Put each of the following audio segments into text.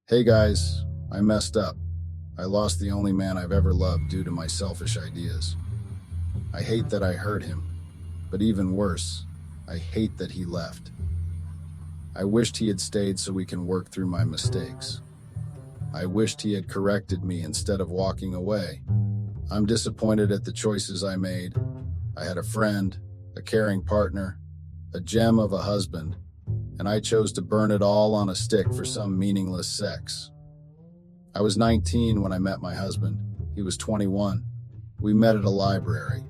Hey guys, I messed up. I lost the only man I've ever loved due to my selfish ideas. I hate that I hurt him, but even worse, I hate that he left. I wished he had stayed so we can work through my mistakes. I wished he had corrected me instead of walking away. I'm disappointed at the choices I made. I had a friend, a caring partner, a gem of a husband, and I chose to burn it all on a stick for some meaningless sex. I was 19 when I met my husband. He was 21. We met at a library.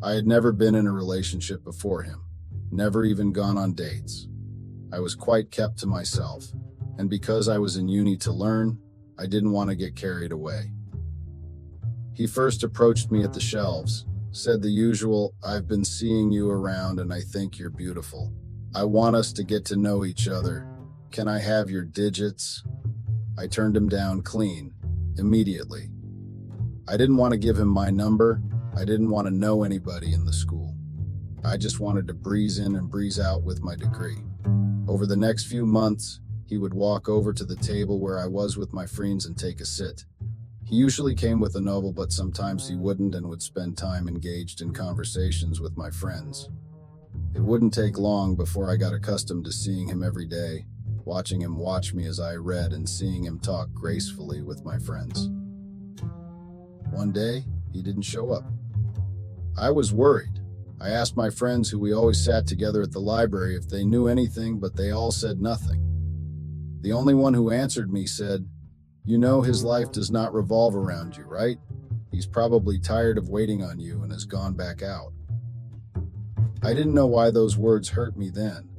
I had never been in a relationship before him, never even gone on dates. I was quite kept to myself, and because I was in uni to learn, I didn't want to get carried away. He first approached me at the shelves, said the usual, "I've been seeing you around and I think you're beautiful. I want us to get to know each other. Can I have your digits?" I turned him down clean, immediately. I didn't want to give him my number. I didn't want to know anybody in the school. I just wanted to breeze in and breeze out with my degree. Over the next few months, he would walk over to the table where I was with my friends and take a sit. He usually came with a novel, but sometimes he wouldn't and would spend time engaged in conversations with my friends. It wouldn't take long before I got accustomed to seeing him every day, watching him watch me as I read and seeing him talk gracefully with my friends. One day, he didn't show up. I was worried. I asked my friends who we always sat together at the library if they knew anything, but they all said nothing. The only one who answered me said, "You know his life does not revolve around you, right? He's probably tired of waiting on you and has gone back out." I didn't know why those words hurt me then,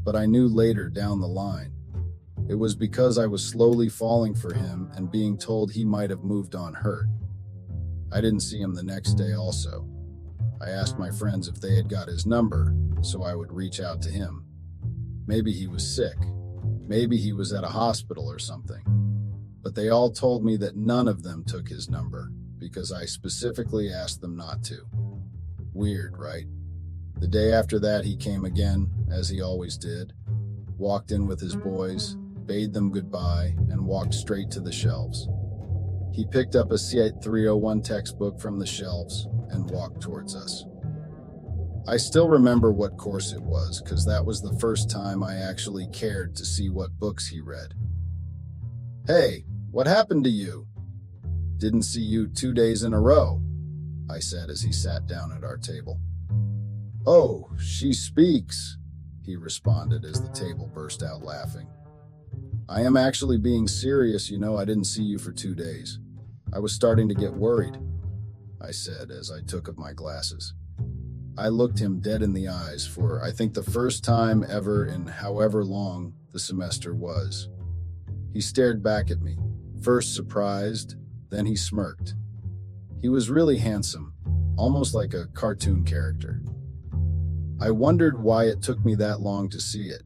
but I knew later down the line. It was because I was slowly falling for him and being told he might have moved on hurt. I didn't see him the next day also. I asked my friends if they had got his number, so I would reach out to him. Maybe he was sick. Maybe he was at a hospital or something. But they all told me that none of them took his number, because I specifically asked them not to. Weird, right? The day after that, he came again, as he always did, walked in with his boys, bade them goodbye, and walked straight to the shelves. He picked up a CIT 301 textbook from the shelves and walked towards us. I still remember what course it was, because that was the first time I actually cared to see what books he read. "Hey, what happened to you? Didn't see you 2 days in a row," I said as he sat down at our table. "Oh, she speaks," he responded as the table burst out laughing. "I am actually being serious, I didn't see you for 2 days. I was starting to get worried," I said as I took off my glasses. I looked him dead in the eyes for, I think, the first time ever in however long the semester was. He stared back at me, first surprised, then he smirked. He was really handsome, almost like a cartoon character. I wondered why it took me that long to see it.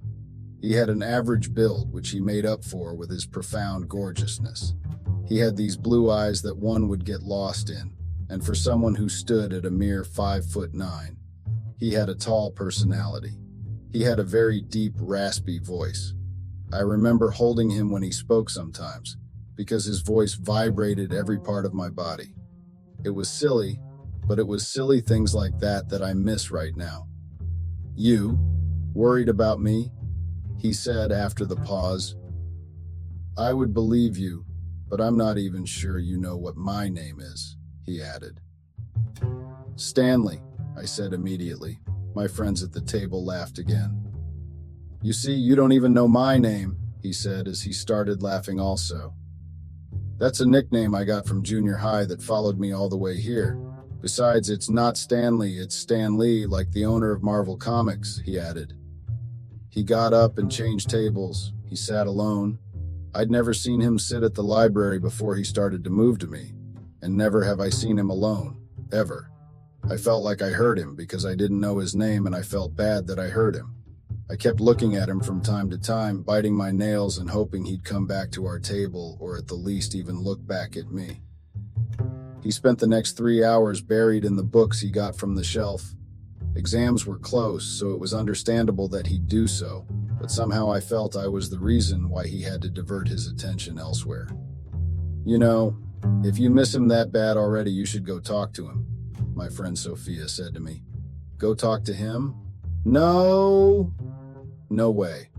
He had an average build, which he made up for with his profound gorgeousness. He had these blue eyes that one would get lost in, and for someone who stood at a mere 5'9", he had a tall personality. He had a very deep, raspy voice. I remember holding him when he spoke sometimes, because his voice vibrated every part of my body. It was silly, but it was silly things like that that I miss right now. "You, worried about me?" he said after the pause. "I would believe you, but I'm not even sure you know what my name is," he added. "Stanley," I said immediately. My friends at the table laughed again. "You see, you don't even know my name," he said as he started laughing also. "That's a nickname I got from junior high that followed me all the way here. Besides, it's not Stanley, it's Stan Lee, like the owner of Marvel Comics," he added. He got up and changed tables. He sat alone. I'd never seen him sit at the library before he started to move to me, and never have I seen him alone, ever. I felt like I heard him because I didn't know his name, and I felt bad that I heard him. I kept looking at him from time to time, biting my nails and hoping he'd come back to our table, or at the least even look back at me. He spent the next 3 hours buried in the books he got from the shelf. Exams were close, so it was understandable that he'd do so, but somehow I felt I was the reason why he had to divert his attention elsewhere. You know, if you miss him that bad already, you should go talk to him, my friend Sophia said to me. Go talk to him? No way.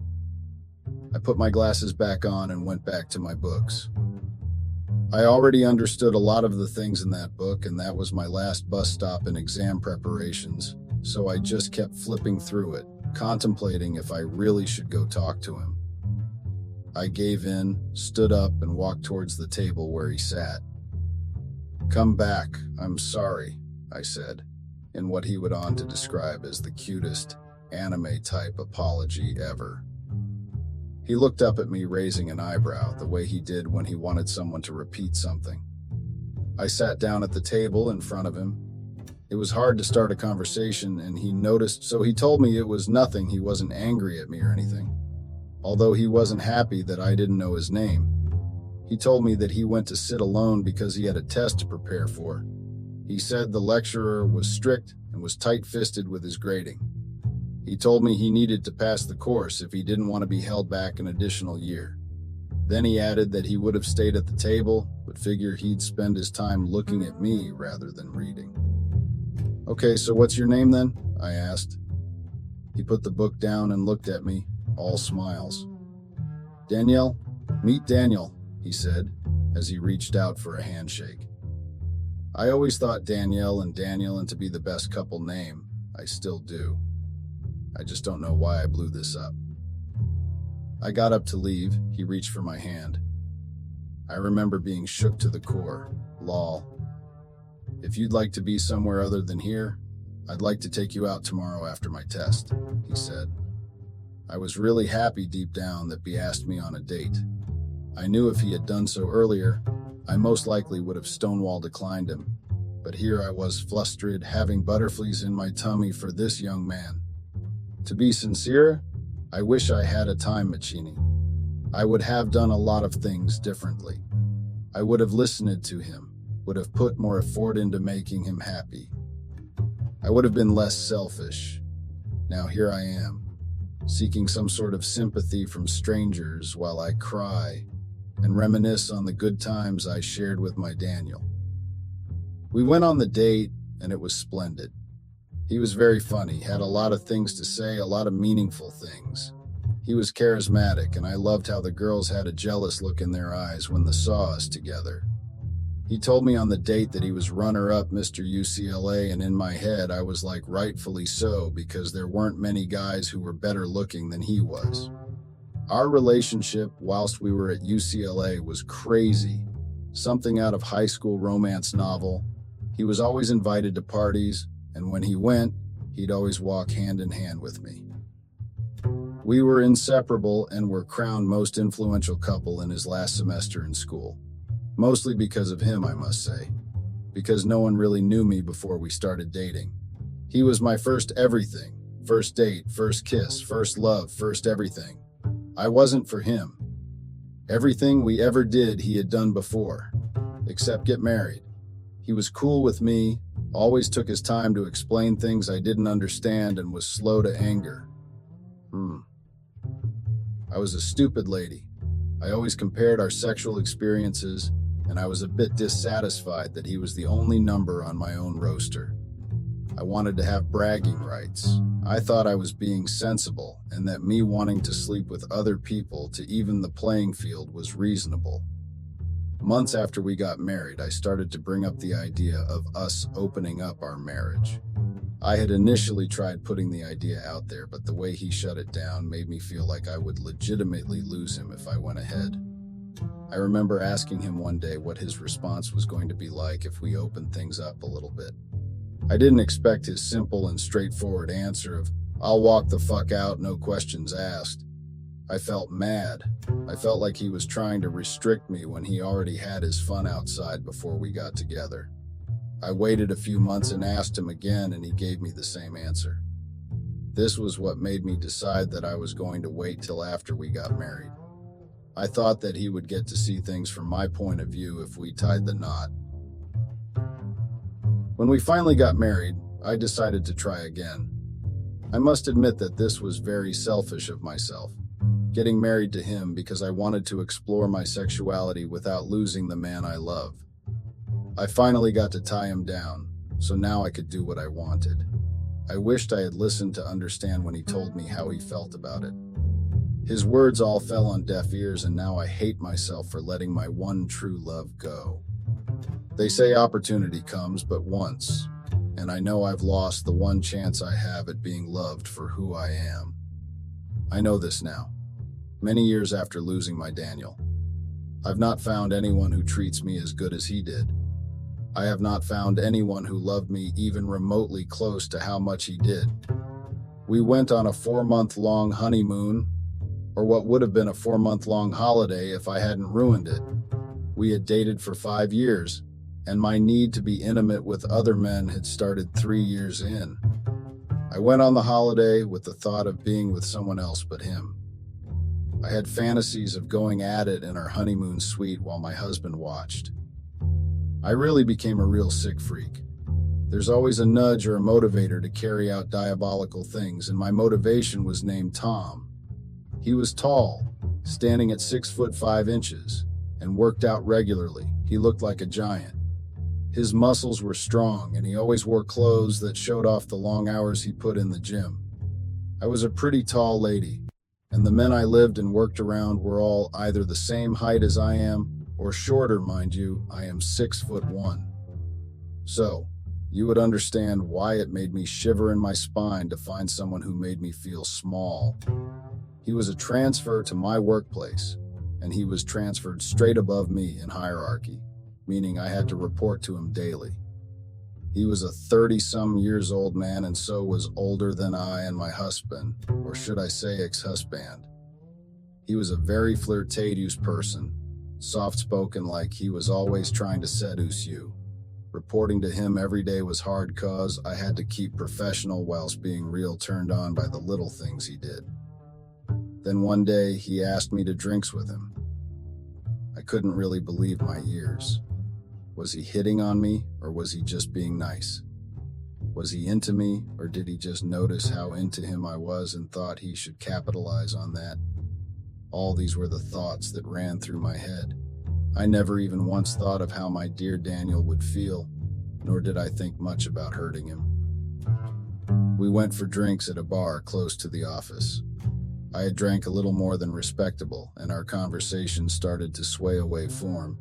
I put my glasses back on and went back to my books. I already understood a lot of the things in that book, and that was my last bus stop in exam preparations, so I just kept flipping through it, contemplating if I really should go talk to him. I gave in, stood up, and walked towards the table where he sat. Come back, I'm sorry, I said, in what he went on to describe as the cutest, anime-type apology ever. He looked up at me, raising an eyebrow, the way he did when he wanted someone to repeat something. I sat down at the table in front of him. It was hard to start a conversation, and he noticed, so he told me it was nothing. He wasn't angry at me or anything, although he wasn't happy that I didn't know his name. He told me that he went to sit alone because he had a test to prepare for. He said the lecturer was strict and was tight-fisted with his grading. He told me he needed to pass the course if he didn't want to be held back an additional year. Then he added that he would have stayed at the table, but figured he'd spend his time looking at me rather than reading. Okay, so what's your name then? I asked. He put the book down and looked at me, all smiles. Danielle? Meet Daniel, he said, as he reached out for a handshake. I always thought Danielle and Daniel to be the best couple name. I still do. I just don't know why I blew this up. I got up to leave. He reached for my hand. I remember being shook to the core. Lol. If you'd like to be somewhere other than here, I'd like to take you out tomorrow after my test, he said. I was really happy deep down that he asked me on a date. I knew if he had done so earlier, I most likely would have stonewall declined him. But here I was flustered, having butterflies in my tummy for this young man. To be sincere, I wish I had a time machine. I would have done a lot of things differently. I would have listened to him, would have put more effort into making him happy. I would have been less selfish. Now here I am, seeking some sort of sympathy from strangers while I cry and reminisce on the good times I shared with my Daniel. We went on the date, and it was splendid. He was very funny, had a lot of things to say, a lot of meaningful things. He was charismatic, and I loved how the girls had a jealous look in their eyes when they saw us together. He told me on the date that he was runner-up Mr. UCLA, and in my head I was like, rightfully so, because there weren't many guys who were better looking than he was. Our relationship whilst we were at UCLA was crazy, something out of high school romance novel. He was always invited to parties, and when he went, he'd always walk hand in hand with me. We were inseparable and were crowned most influential couple in his last semester in school. Mostly because of him, I must say. Because no one really knew me before we started dating. He was my first everything. First date, first kiss, first love, first everything. I wasn't for him. Everything we ever did he had done before, except get married. He was cool with me, always took his time to explain things I didn't understand, and was slow to anger. I was a stupid lady. I always compared our sexual experiences, and I was a bit dissatisfied that he was the only number on my own roster. I wanted to have bragging rights. I thought I was being sensible, and that me wanting to sleep with other people to even the playing field was reasonable. Months after we got married, I started to bring up the idea of us opening up our marriage. I had initially tried putting the idea out there, but the way he shut it down made me feel like I would legitimately lose him if I went ahead. I remember asking him one day what his response was going to be like if we opened things up a little bit. I didn't expect his simple and straightforward answer of, "I'll walk the fuck out, no questions asked." I felt mad. I felt like he was trying to restrict me when he already had his fun outside before we got together. I waited a few months and asked him again, and he gave me the same answer. This was what made me decide that I was going to wait till after we got married. I thought that he would get to see things from my point of view if we tied the knot. When we finally got married, I decided to try again. I must admit that this was very selfish of myself, getting married to him because I wanted to explore my sexuality without losing the man I love. I finally got to tie him down, so now I could do what I wanted. I wished I had listened to understand when he told me how he felt about it. His words all fell on deaf ears, and now I hate myself for letting my one true love go. They say opportunity comes but once, and I know I've lost the one chance I have at being loved for who I am. I know this now, many years after losing my Daniel. I've not found anyone who treats me as good as he did. I have not found anyone who loved me even remotely close to how much he did. We went on a 4-month-long honeymoon, or what would have been a 4-month-long holiday if I hadn't ruined it. We had dated for 5 years, and my need to be intimate with other men had started 3 years in. I went on the holiday with the thought of being with someone else but him. I had fantasies of going at it in our honeymoon suite while my husband watched. I really became a real sick freak. There's always a nudge or a motivator to carry out diabolical things, and my motivation was named Tom. He was tall, standing at 6'5", and worked out regularly. He looked like a giant. His muscles were strong, and he always wore clothes that showed off the long hours he put in the gym. I was a pretty tall lady, and the men I lived and worked around were all either the same height as I am, or shorter, mind you. I am 6'1". So, you would understand why it made me shiver in my spine to find someone who made me feel small. He was a transfer to my workplace, and he was transferred straight above me in hierarchy, meaning I had to report to him daily. He was a 30-some-years-old man, and so was older than I and my husband, or should I say ex-husband. He was a very flirtatious person, soft-spoken, like he was always trying to seduce you. Reporting to him every day was hard cause I had to keep professional whilst being real turned on by the little things he did. Then one day he asked me to drinks with him. I couldn't really believe my ears. Was he hitting on me, or was he just being nice? Was he into me, or did he just notice how into him I was and thought he should capitalize on that? All these were the thoughts that ran through my head. I never even once thought of how my dear Daniel would feel, nor did I think much about hurting him. We went for drinks at a bar close to the office. I had drank a little more than respectable, and our conversation started to sway away form,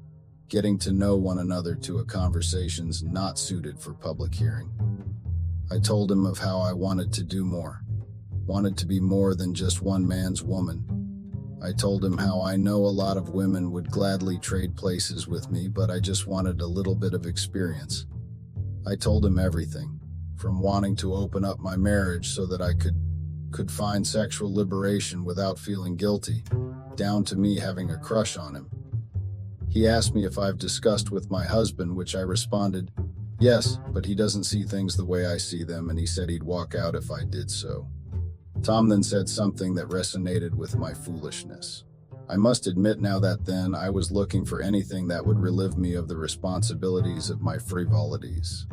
getting to know one another to a conversations not suited for public hearing. I told him of how I wanted to do more, wanted to be more than just one man's woman. I told him how I know a lot of women would gladly trade places with me, but I just wanted a little bit of experience. I told him everything, from wanting to open up my marriage so that I could find sexual liberation without feeling guilty, down to me having a crush on him. He asked me if I've discussed with my husband, which I responded, yes, but he doesn't see things the way I see them, and he said he'd walk out if I did so. Tom then said something that resonated with my foolishness. I must admit now that then I was looking for anything that would relieve me of the responsibilities of my frivolities.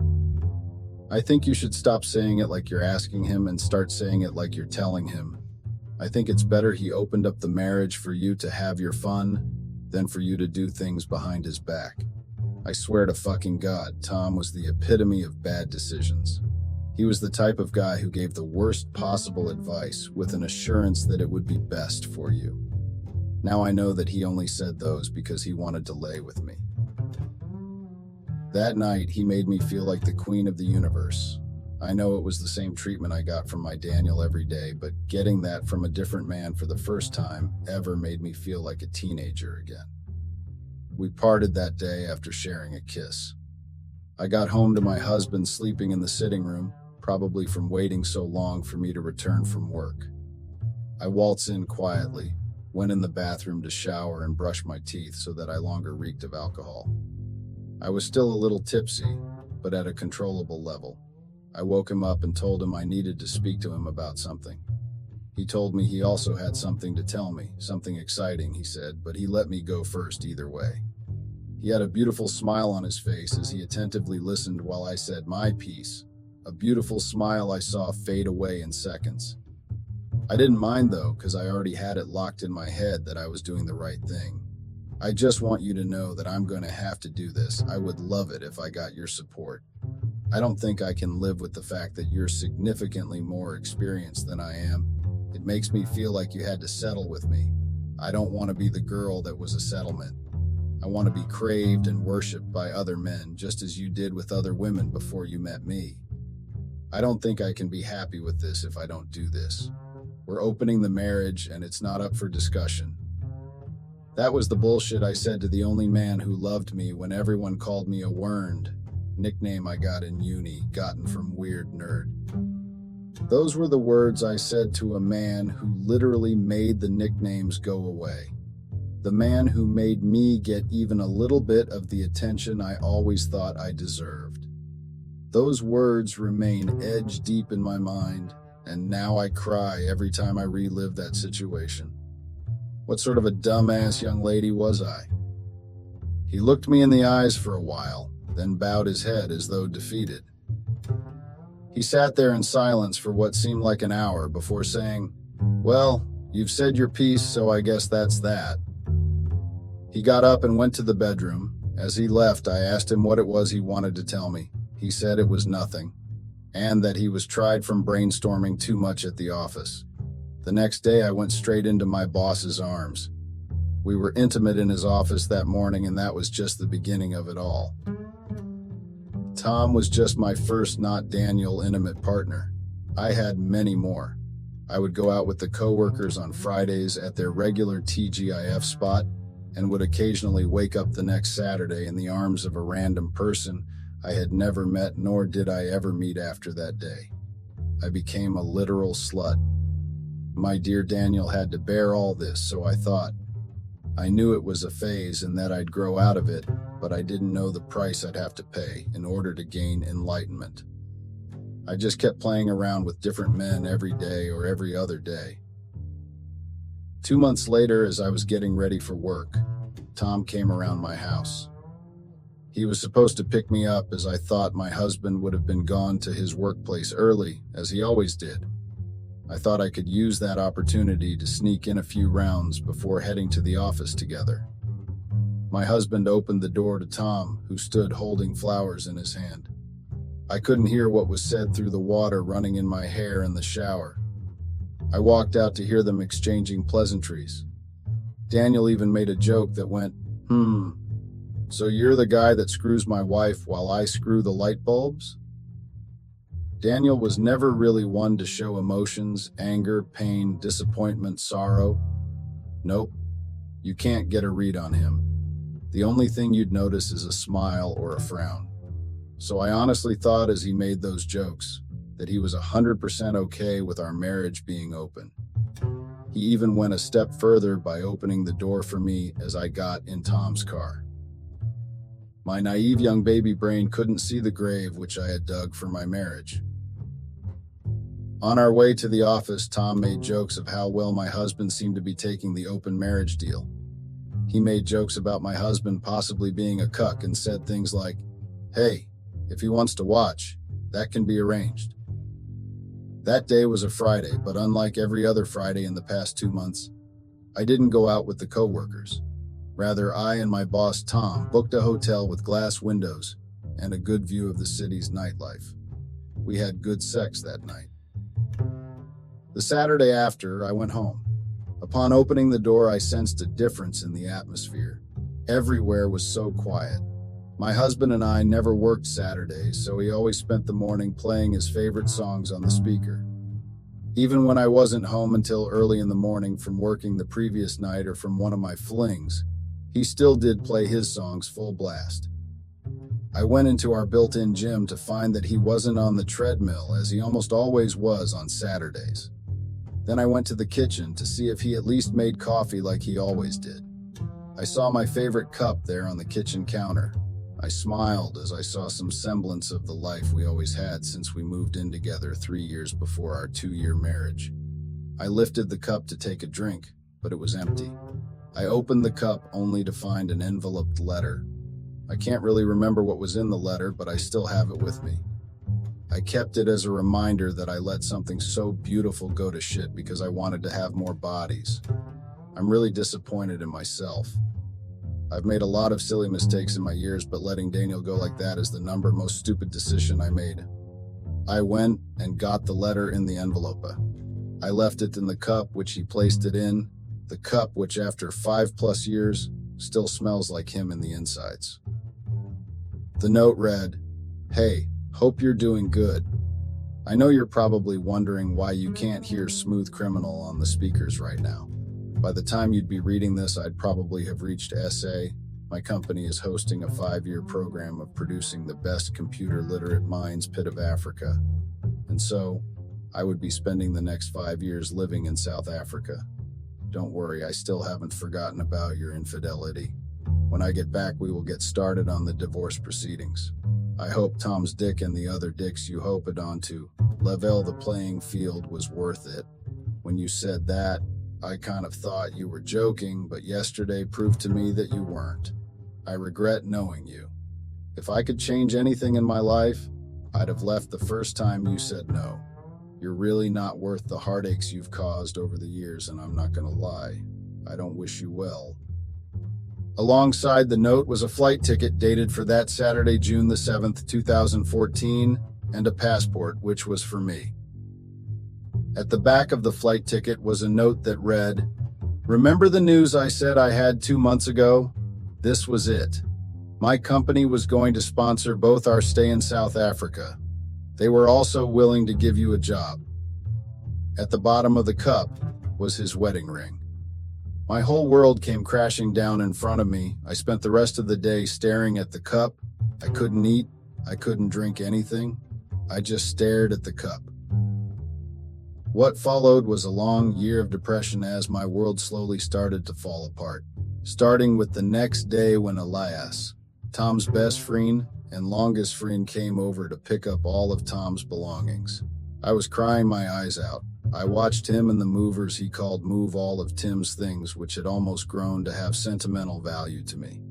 I think you should stop saying it like you're asking him and start saying it like you're telling him. I think it's better he opened up the marriage for you to have your fun than for you to do things behind his back. I swear to fucking God, Tom was the epitome of bad decisions. He was the type of guy who gave the worst possible advice with an assurance that it would be best for you. Now I know that he only said those because he wanted to lay with me. That night, he made me feel like the queen of the universe. I know it was the same treatment I got from my Daniel every day, but getting that from a different man for the first time ever made me feel like a teenager again. We parted that day after sharing a kiss. I got home to my husband sleeping in the sitting room, probably from waiting so long for me to return from work. I waltzed in quietly, went in the bathroom to shower and brush my teeth so that I longer reeked of alcohol. I was still a little tipsy, but at a controllable level. I woke him up and told him I needed to speak to him about something. He told me he also had something to tell me, something exciting, he said, but he let me go first either way. He had a beautiful smile on his face as he attentively listened while I said my piece a beautiful smile I saw fade away in seconds. I didn't mind though, because I already had it locked in my head that I was doing the right thing. I just want you to know that I'm going to have to do this. I would love it if I got your support. I don't think I can live with the fact that you're significantly more experienced than I am. It makes me feel like you had to settle with me. I don't want to be the girl that was a settlement. I want to be craved and worshipped by other men, just as you did with other women before you met me. I don't think I can be happy with this if I don't do this. We're opening the marriage, and it's not up for discussion. That was the bullshit I said to the only man who loved me when everyone called me a werned, nickname I got in uni, gotten from weird nerd. Those were the words I said to a man who literally made the nicknames go away. The man who made me get even a little bit of the attention I always thought I deserved. Those words remain edge deep in my mind, and now I cry every time I relive that situation. What sort of a dumbass young lady was I? He looked me in the eyes for a while, then bowed his head as though defeated. He sat there in silence for what seemed like an hour before saying, "Well, you've said your piece, so I guess that's that." He got up and went to the bedroom. As he left, I asked him what it was he wanted to tell me. He said it was nothing, and that he was tried from brainstorming too much at the office. The next day, I went straight into my boss's arms. We were intimate in his office that morning, and that was just the beginning of it all. Tom was just my first not Daniel intimate partner. I had many more. I would go out with the coworkers on Fridays at their regular TGIF spot and would occasionally wake up the next Saturday in the arms of a random person I had never met, nor did I ever meet after that day. I became a literal slut. My dear Daniel had to bear all this, so I thought. I knew it was a phase and that I'd grow out of it, but I didn't know the price I'd have to pay in order to gain enlightenment. I just kept playing around with different men every day or every other day. 2 months later, as I was getting ready for work, Tom came around my house. He was supposed to pick me up, as I thought my husband would have been gone to his workplace early, as he always did. I thought I could use that opportunity to sneak in a few rounds before heading to the office together. My husband opened the door to Tom, who stood holding flowers in his hand. I couldn't hear what was said through the water running in my hair in the shower. I walked out to hear them exchanging pleasantries. Daniel even made a joke that went, "So you're the guy that screws my wife while I screw the light bulbs?" Daniel was never really one to show emotions, anger, pain, disappointment, sorrow. Nope, you can't get a read on him. The only thing you'd notice is a smile or a frown. So I honestly thought as he made those jokes that he was 100% okay with our marriage being open. He even went a step further by opening the door for me as I got in Tom's car. My naive young baby brain couldn't see the grave which I had dug for my marriage. On our way to the office, Tom made jokes of how well my husband seemed to be taking the open marriage deal. He made jokes about my husband possibly being a cuck and said things like, "Hey, if he wants to watch, that can be arranged." That day was a Friday, but unlike every other Friday in the past 2 months, I didn't go out with the coworkers. Rather, I and my boss, Tom, booked a hotel with glass windows and a good view of the city's nightlife. We had good sex that night. The Saturday after, I went home. Upon opening the door, I sensed a difference in the atmosphere. Everywhere was so quiet. My husband and I never worked Saturdays, so he always spent the morning playing his favorite songs on the speaker. Even when I wasn't home until early in the morning from working the previous night or from one of my flings, he still did play his songs full blast. I went into our built-in gym to find that he wasn't on the treadmill, as he almost always was on Saturdays. Then I went to the kitchen to see if he at least made coffee like he always did. I saw my favorite cup there on the kitchen counter. I smiled as I saw some semblance of the life we always had since we moved in together 3 years before our 2-year marriage. I lifted the cup to take a drink, but it was empty. I opened the cup only to find an enveloped letter. I can't really remember what was in the letter, but I still have it with me. I kept it as a reminder that I let something so beautiful go to shit because I wanted to have more bodies. I'm really disappointed in myself. I've made a lot of silly mistakes in my years, but letting Daniel go like that is the most stupid decision I made. I went and got the letter in the envelope. I left it in the cup which he placed it in, the cup which after 5+ years still smells like him in the insides. The note read, "Hey, hope you're doing good. I know you're probably wondering why you can't hear Smooth Criminal on the speakers right now. By the time you'd be reading this, I'd probably have reached SA. My company is hosting a 5-year program of producing the best computer-literate minds pit of Africa. And so, I would be spending the next 5 years living in South Africa. Don't worry, I still haven't forgotten about your infidelity. When I get back, we will get started on the divorce proceedings. I hope Tom's dick and the other dicks you hoped onto level the playing field was worth it. When you said that, I kind of thought you were joking, but yesterday proved to me that you weren't. I regret knowing you. If I could change anything in my life, I'd have left the first time you said no. You're really not worth the heartaches you've caused over the years, and I'm not gonna lie. I don't wish you well." Alongside the note was a flight ticket dated for that Saturday, June the 7th, 2014, and a passport, which was for me. At the back of the flight ticket was a note that read, "Remember the news I said I had 2 months ago? This was it. My company was going to sponsor both our stay in South Africa. They were also willing to give you a job." At the bottom of the cup was his wedding ring. My whole world came crashing down in front of me. I spent the rest of the day staring at the cup. I couldn't eat. I couldn't drink anything. I just stared at the cup. What followed was a long year of depression as my world slowly started to fall apart. Starting with the next day when Elias, Tom's best friend and longest friend, came over to pick up all of Tom's belongings. I was crying my eyes out. I watched him and the movers he called move all of Tim's things, which had almost grown to have sentimental value to me.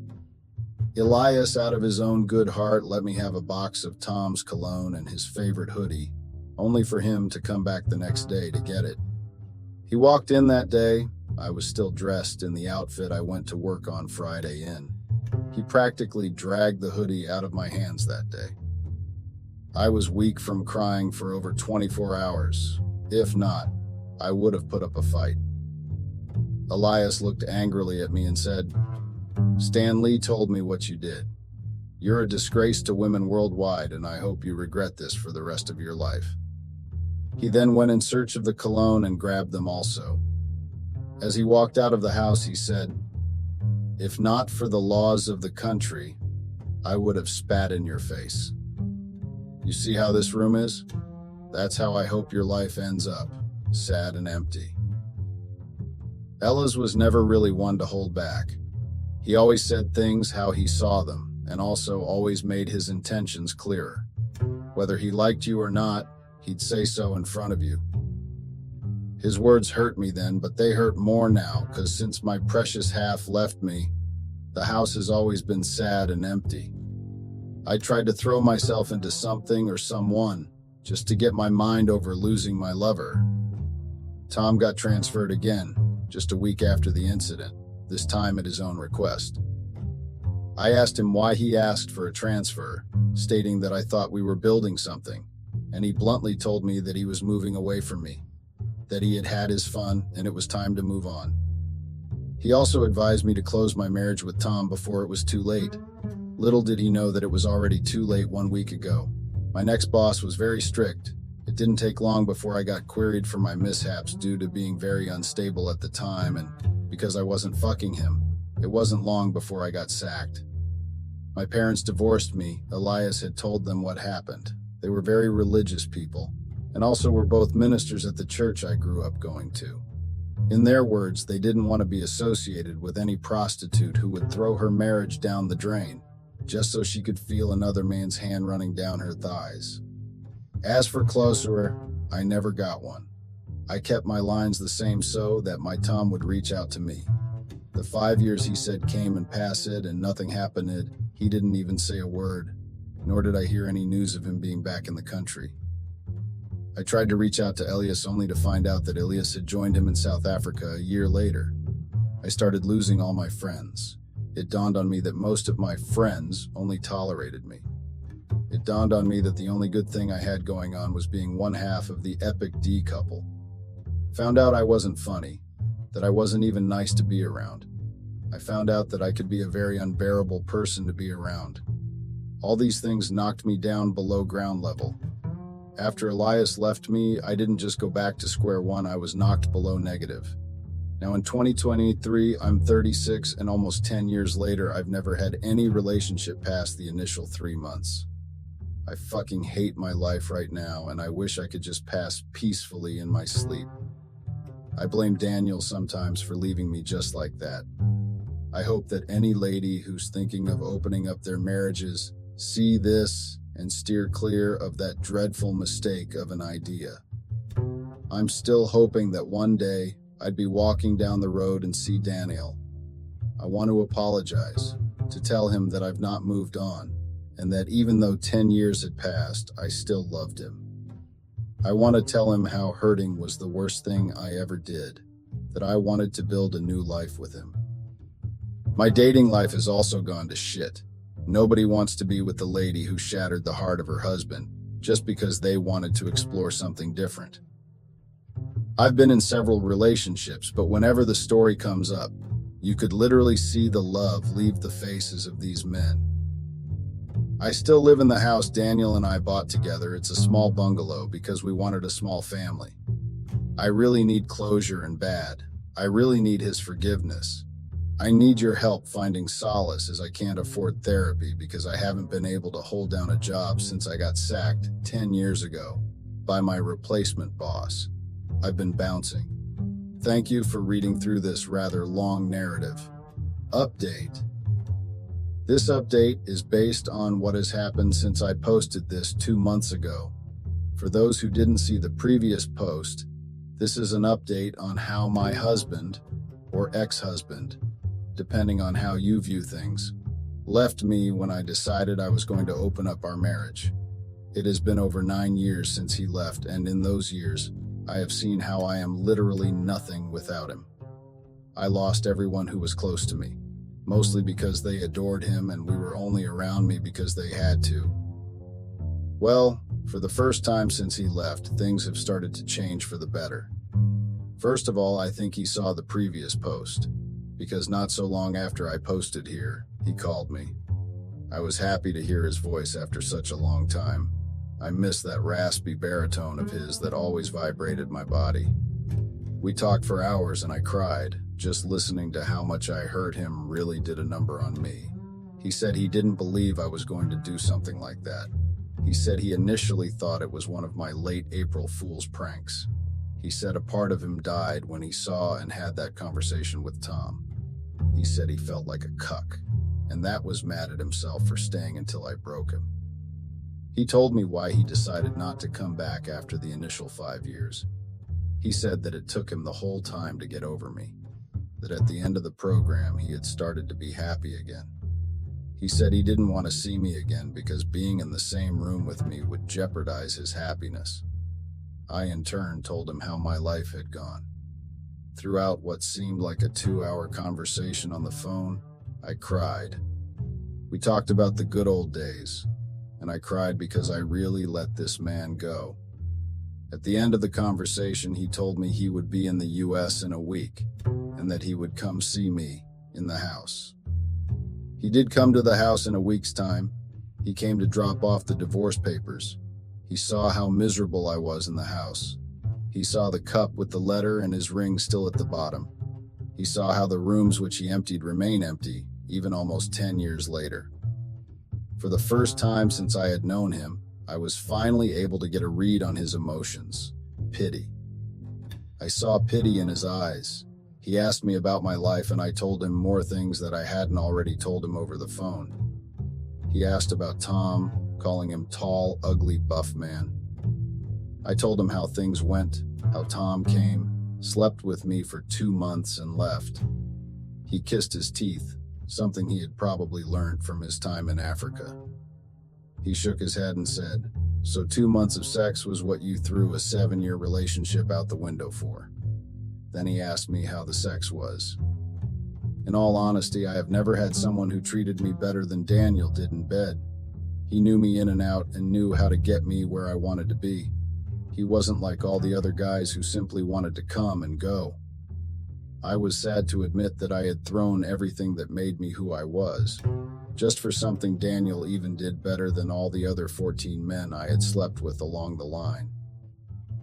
Elias, out of his own good heart, let me have a box of Tom's cologne and his favorite hoodie, only for him to come back the next day to get it. He walked in that day. I was still dressed in the outfit I went to work on Friday in. He practically dragged the hoodie out of my hands that day. I was weak from crying for over 24 hours. If not, I would have put up a fight. Elias looked angrily at me and said, "Stan Lee told me what you did. You're a disgrace to women worldwide, and I hope you regret this for the rest of your life." He then went in search of the cologne and grabbed them also. As he walked out of the house, he said, "If not for the laws of the country, I would have spat in your face. You see how this room is? That's how I hope your life ends up, sad and empty." Ella's was never really one to hold back. He always said things how he saw them, and also always made his intentions clearer. Whether he liked you or not, he'd say so in front of you. His words hurt me then, but they hurt more now, because since my precious half left me, the house has always been sad and empty. I tried to throw myself into something or someone, just to get my mind over losing my lover. Tom got transferred again, just a week after the incident, this time at his own request. I asked him why he asked for a transfer, stating that I thought we were building something, and he bluntly told me that he was moving away from me, that he had had his fun and it was time to move on. He also advised me to close my marriage with Tom before it was too late. Little did he know that it was already too late 1 week ago. My next boss was very strict. It didn't take long before I got queried for my mishaps due to being very unstable at the time, and because I wasn't fucking him. It wasn't long before I got sacked. My parents divorced me. Elias had told them what happened. They were very religious people, and also were both ministers at the church I grew up going to. In their words, they didn't want to be associated with any prostitute who would throw her marriage down the drain, just so she could feel another man's hand running down her thighs. As for closer, I never got one. I kept my lines the same so that my Tom would reach out to me. The 5 years he said came and passed and nothing happened. He didn't even say a word. nor did I hear any news of him being back in the country. I tried to reach out to Elias only to find out that Elias had joined him in South Africa a year later. I started losing all my friends. It dawned on me that most of my friends only tolerated me. It dawned on me that the only good thing I had going on was being one half of the epic D couple. Found out I wasn't funny, that I wasn't even nice to be around. I found out that I could be a very unbearable person to be around. All these things knocked me down below ground level. After Elias left me, I didn't just go back to square one, I was knocked below negative. Now in 2023, I'm 36, and almost 10 years later, I've never had any relationship past the initial 3 months. I fucking hate my life right now, and I wish I could just pass peacefully in my sleep. I blame Daniel sometimes for leaving me just like that. I hope that any lady who's thinking of opening up their marriages see this and steer clear of that dreadful mistake of an idea. I'm still hoping that one day I'd be walking down the road and see Daniel. I want to apologize, to tell him that I've not moved on, and that even though 10 years had passed, I still loved him. I want to tell him how hurting was the worst thing I ever did, that I wanted to build a new life with him. My dating life has also gone to shit. Nobody wants to be with the lady who shattered the heart of her husband just because they wanted to explore something different. I've been in several relationships, but whenever the story comes up, you could literally see the love leave the faces of these men. I still live in the house Daniel and I bought together. It's a small bungalow because we wanted a small family. I really need closure and bad. I really need his forgiveness. I need your help finding solace as I can't afford therapy because I haven't been able to hold down a job since I got sacked 10 years ago by my replacement boss. I've been bouncing. Thank you for reading through this rather long narrative. Update. This update is based on what has happened since I posted this 2 months ago. For those who didn't see the previous post, this is an update on how my husband, or ex-husband, depending on how you view things, left me when I decided I was going to open up our marriage. It has been over 9 years since he left, and in those years, I have seen how I am literally nothing without him. I lost everyone who was close to me, mostly because they adored him and we were only around me because they had to. Well, for the first time since he left, things have started to change for the better. First of all, I think he saw the previous post, because not so long after I posted here, he called me. I was happy to hear his voice after such a long time. I missed that raspy baritone of his that always vibrated my body. We talked for hours and I cried. Just listening to how much I hurt him really did a number on me. He said he didn't believe I was going to do something like that. He said he initially thought it was one of my late April Fool's pranks. He said a part of him died when he saw and had that conversation with Tom. He said he felt like a cuck, and that was mad at himself for staying until I broke him. He told me why he decided not to come back after the initial 5 years. He said that it took him the whole time to get over me, that at the end of the program he had started to be happy again. He said he didn't want to see me again because being in the same room with me would jeopardize his happiness. I in turn told him how my life had gone. Throughout what seemed like a 2-hour conversation on the phone, I cried. We talked about the good old days, and I cried because I really let this man go. At the end of the conversation, he told me he would be in the US in a week, and that he would come see me in the house. He did come to the house in a week's time. He came to drop off the divorce papers. He saw how miserable I was in the house. He saw the cup with the letter and his ring still at the bottom. He saw how the rooms which he emptied remain empty, even almost 10 years later. For the first time since I had known him, I was finally able to get a read on his emotions. Pity. I saw pity in his eyes. He asked me about my life and I told him more things that I hadn't already told him over the phone. He asked about Tom, calling him tall, ugly, buff man. I told him how things went, how Tom came, slept with me for 2 months and left. He kissed his teeth, something he had probably learned from his time in Africa. He shook his head and said, "So 2 months of sex was what you threw a 7-year relationship out the window for?" Then he asked me how the sex was. In all honesty, I have never had someone who treated me better than Daniel did in bed. He knew me in and out and knew how to get me where I wanted to be. He wasn't like all the other guys who simply wanted to come and go. I was sad to admit that I had thrown everything that made me who I was, just for something Daniel even did better than all the other 14 men I had slept with along the line.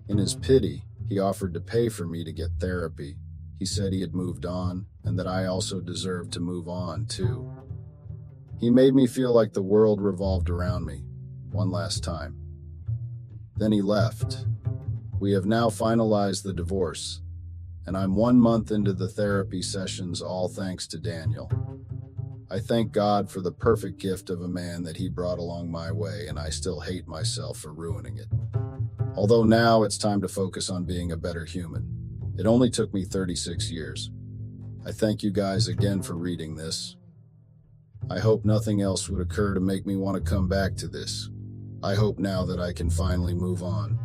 In his pity, he offered to pay for me to get therapy. He said he had moved on, and that I also deserved to move on, too. He made me feel like the world revolved around me, one last time. Then he left. We have now finalized the divorce, and I'm 1 month into the therapy sessions, all thanks to Daniel. I thank God for the perfect gift of a man that he brought along my way, and I still hate myself for ruining it. Although now it's time to focus on being a better human. It only took me 36 years. I thank you guys again for reading this. I hope nothing else would occur to make me want to come back to this. I hope now that I can finally move on.